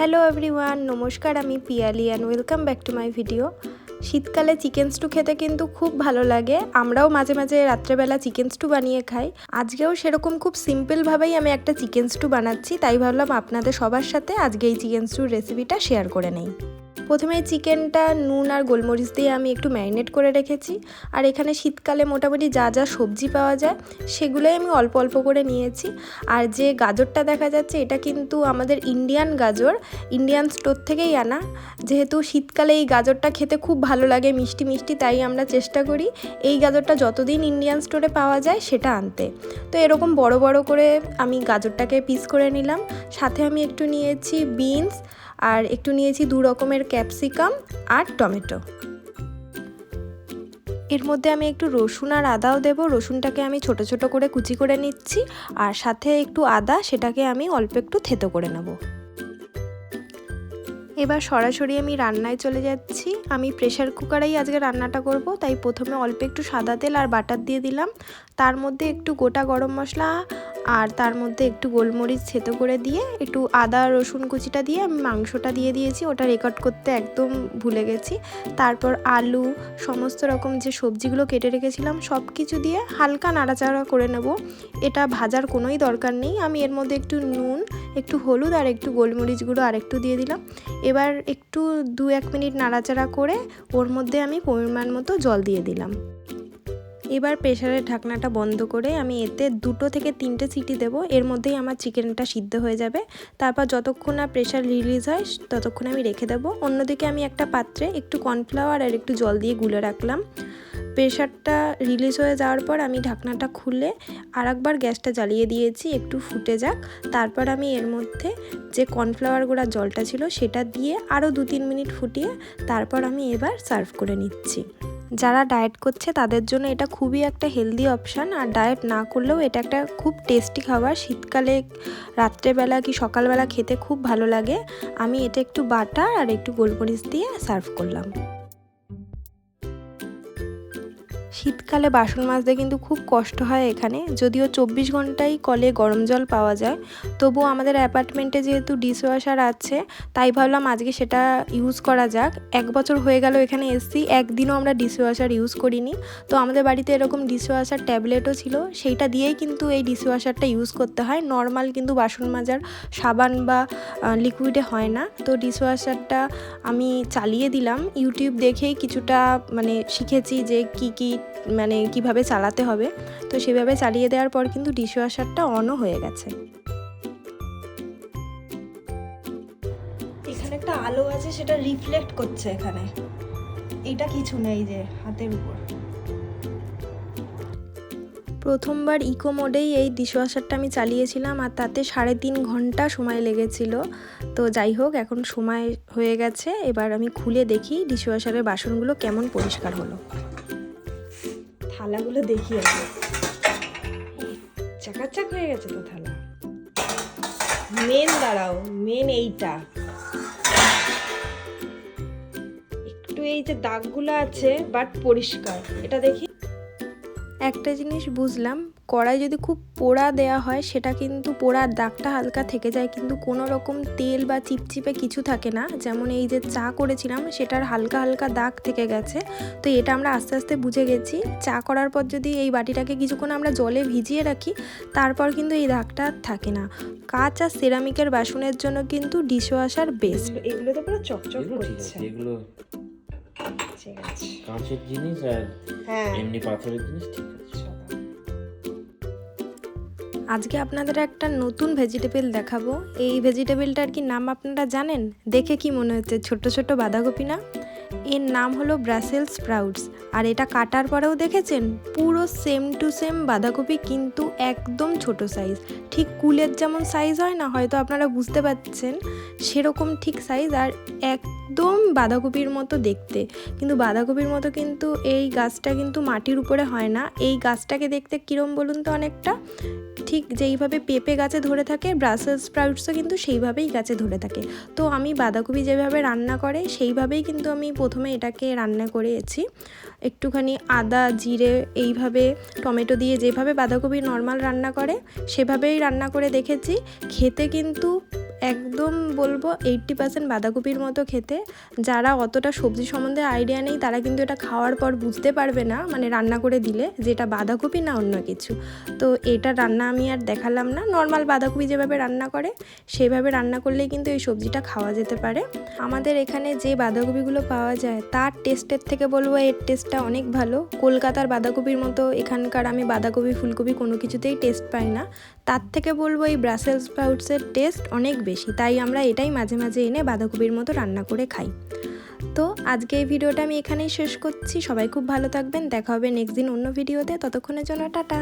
Hello everyone, নমস্কার। আমি Piyali and welcome back to my video. শীতকালে চিকেন স্টু খেতে কিন্তু খুব ভালো লাগে। আমরাও মাঝে মাঝে রাত্রেবেলা চিকেন স্টু বানিয়ে খাই। আজকেও সেরকম খুব সিম্পলভাবেই আমি একটা চিকেন স্টু বানাচ্ছি, তাই ভাবলাম আপনাদের সবার সাথে আজকে এই চিকেন স্টুর রেসিপিটা শেয়ার করে নেই। প্রথমে চিকেনটা নুন আর গোলমরিচ দিয়ে আমি একটু ম্যারিনেট করে রেখেছি। আর এখানে শীতকালে মোটামুটি যা যা সবজি পাওয়া যায় সেগুলোই আমি অল্প অল্প করে নিয়েছি। আর যে গাজরটা দেখা যাচ্ছে এটা কিন্তু আমাদের ইন্ডিয়ান গাজর, ইন্ডিয়ান স্টোর থেকেই আনা। যেহেতু শীতকালে এই গাজরটা খেতে খুব ভালো লাগে, মিষ্টি মিষ্টি, তাই আমরা চেষ্টা করি এই গাজরটা যতদিন ইন্ডিয়ান স্টোরে পাওয়া যায় সেটা আনতে। তো এরকম বড় বড় করে আমি গাজরটাকে পিস করে নিলাম। সাথে আমি একটু নিয়েছি বিনস, আর একটু নিয়েছি 2 রকমের ক্যাপসিকাম আর টমেটো। এর মধ্যে আমি একটু রসুন আর আদাও দেবো। রসুনটাকে আমি ছোট ছোট করে কুচি করে নিচ্ছি, আর সাথে একটু আদা, সেটাকে আমি অল্প একটু থেতো করে নেব। এবার সরাসরি আমি রান্নায় চলে যাচ্ছি। আমি প্রেশার কুকারেই আজকে রান্নাটা করব, তাই প্রথমে অল্প একটু সাদা তেল আর বাটার দিয়ে দিলাম। তার মধ্যে একটু গোটা গরম মশলা আর তার মধ্যে একটু গোলমরিচ থেতো করে দিয়ে একটু আদা রসুন কুচিটা দিয়ে আমি মাংসটা দিয়ে দিয়েছি। ওটা রেকর্ড করতে একদম ভুলে গেছি। তারপর আলু, সমস্ত রকম যে সবজিগুলো কেটে রেখেছিলাম সব কিছু দিয়ে হালকা নাড়াচাড়া করে নেব। এটা ভাজার কোনোই দরকার নেই। আমি এর মধ্যে একটু নুন, একটু হলুদ আর একটু গোলমরিচ গুঁড়ো আর একটু দিয়ে দিলাম। এবার একটু 2-1 মিনিট নাড়াচাড়া করে ওর মধ্যে আমি পরিমাণ মতো জল দিয়ে দিলাম। এবার প্রেশারের ঢাকনাটা বন্ধ করে আমি এতে 2 থেকে 3টে সিটি দেব। এর মধ্যেই আমার চিকেনটা সিদ্ধ হয়ে যাবে। তারপর যতক্ষণ না প্রেশার রিলিজ হয় ততক্ষণ আমি রেখে দেবো। অন্যদিকে আমি একটা পাত্রে একটু কর্নফ্লাওয়ার আর একটু জল দিয়ে গুলে রাখলাম। প্রেশারটা রিলিজ হয়ে যাওয়ার পর আমি ঢাকনাটা খুলে আরেকবার গ্যাসটা জ্বালিয়ে দিয়েছি, একটু ফুটে যাক। তারপর আমি এর মধ্যে যে কর্নফ্লাওয়ার গুঁড়ার জলটা ছিল সেটা দিয়ে আরও 2-3 মিনিট ফুটিয়ে তারপর আমি এবার সার্ভ করে নিচ্ছি। যারা ডায়েট করছে তাদের জন্য এটা খুবই একটা হেলদি অপশান, আর ডায়েট না করলেও এটা একটা খুব টেস্টি খাবার। শীতকালে রাত্রেবেলা কি সকালবেলা খেতে খুব ভালো লাগে। আমি এটা একটু বাটার আর একটু গোলমরিচ দিয়ে সার্ভ করলাম। শীতকালে বাসন মাজতে কিন্তু খুব কষ্ট হয় এখানে। যদিও 24 ঘন্টাই কলে গরম জল পাওয়া যায়, তবুও আমাদের অ্যাপার্টমেন্টে যেহেতু ডিশওয়াশার আছে তাই ভাবলাম আজকে সেটা ইউজ করা যাক। 1 বছর হয়ে গেল এখানে এসছি, একদিনও আমরা ডিশওয়াশার ইউজ করিনি। তো আমাদের বাড়িতে এরকম ডিশওয়াশার ট্যাবলেটও ছিল, সেইটা দিয়েই কিন্তু এই ডিশওয়াশারটা ইউজ করতে হয়। নর্মাল কিন্তু বাসন মাজার সাবান বা লিকুইডে হয় না। তো ডিশওয়াশারটা আমি চালিয়ে দিলাম। ইউটিউব দেখেই কিছুটা শিখেছি যে কিভাবে চালাতে হবে। তো সেভাবে চালিয়ে দেওয়ার পর কিন্তু ডিশওয়াশারটা অনও হয়ে গেছে। এখানে একটা আলো আছে, সেটা রিফ্লেক্ট করছে এখানে। এটা কিছু নেই যে হাতের উপর। প্রথমবার ইকো মোডেই এই ডিশওয়াশারটা আমি চালিয়েছিলাম, আর তাতে 3.5 ঘন্টা সময় লেগেছিল। তো যাই হোক, এখন সময় হয়ে গেছে। এবার আমি খুলে দেখি ডিশওয়াশারের বাসনগুলো কেমন পরিষ্কার হলো। থালাগুলো দেখি আমি, চাকাচাক হয়ে গেছে তো থালা। মেন এইটা একটু, এই যে দাগগুলো আছে বাট পরিষ্কার, এটা দেখি। একটা জিনিস বুঝলাম, কড়াই যদি খুব পোড়া দেয়া হয় সেটা কিন্তু পোড়ার দাগটা হালকা থেকে যায়, কিন্তু কোনো রকম তেল বা চিপচিপে কিছু থাকে না। যেমন এই যে চা করেছিলাম সেটার হালকা হালকা দাগ থেকে গেছে। তো এটা আমরা আস্তে আস্তে বুঝে গেছি। চা করার পর যদি এই বাটিটাকে কিছুক্ষণ আমরা জলে ভিজিয়ে রাখি তারপর কিন্তু এই দাগটা আর থাকে না। কাঁচ আর সিরামিকের বাসনের জন্য কিন্তু ডিশওয়াশার বেস্ট। এগুলো তো পুরো চকচক করছে। এগুলো ঠিক আছে, কাঁচের জিনিস আর এমনি পাথরের জিনিস ঠিক আছে। আজকে আপনাদের একটা নতুন ভেজিটেবল দেখাবো। এই ভেজিটেবলটার কি নাম আপনারা জানেন? দেখে কি মনে হচ্ছে? ছোট ছোট বাঁধাকপি না? এর নাম হলো ব্রাসেল স্প্রাউটস। আর এটা কাটার পরেও দেখেছেন পুরো সেম টু সেম বাঁধাকপি, কিন্তু একদম ছোট সাইজ। ঠিক কুলের যেমন সাইজ হয় না, হয়তো আপনারা বুঝতে পারছেন, সেরকম ঠিক সাইজ। আর একদম বাঁধাকপির মতো দেখতে। কিন্তু বাঁধাকপির মতো কিন্তু এই গাছটা কিন্তু মাটির উপরে হয় না। এই গাছটাকে দেখতে কিরম বলুন তো? অনেকটা ঠিক যেইভাবে পেঁপে গাছে ধরে থাকে, ব্রাসেলস স্প্রাউটসও কিন্তু সেইভাবেই গাছে ধরে থাকে। তো আমি বাঁধাকপি যেভাবে রান্না করে সেইভাবেই কিন্তু আমি প্রথমে এটাকে রান্না করেছি। একটুখানি আদা জিরে এইভাবে টমেটো দিয়ে যেভাবে বাঁধাকপি নর্মাল রান্না করে সেভাবেই রান্না করে দেখেছি। খেতে কিন্তু একদম বলবো 80% বাঁধাকপির মতো খেতে। যারা অতটা সবজি সম্বন্ধে আইডিয়া নেই তারা কিন্তু এটা খাওয়ার পর বুঝতে পারবে না, মানে রান্না করে দিলে যে এটা বাঁধাকপি না অন্য কিছু। তো এটা রান্না আমি আর দেখালাম না, নর্মাল বাঁধাকপি যেভাবে রান্না করে সেইভাবে রান্না করলেই কিন্তু এই সবজিটা খাওয়া যেতে পারে। আমাদের এখানে যে বাঁধাকপিগুলো পাওয়া যায় তার টেস্টের থেকে বলবো এর টেস্টটা অনেক ভালো। কলকাতার বাঁধাকপির মতো এখানকার আমি বাঁধাকপি ফুলকপি কোনো কিছুতেই টেস্ট পাই না, তার থেকে বলবো এই ব্রাসেলস স্প্রাউটসের টেস্ট অনেক বেশি। তাই আমরা এটাই মাঝে মাঝে এনে বাঁধাকপির মতো রান্না করে খাই। তো আজকে এই ভিডিওটা আমি এখানেই শেষ করছি। সবাই খুব ভালো থাকবেন, দেখা হবে নেক্সট দিন অন্য ভিডিওতে। ততক্ষণের জন্য টাটা।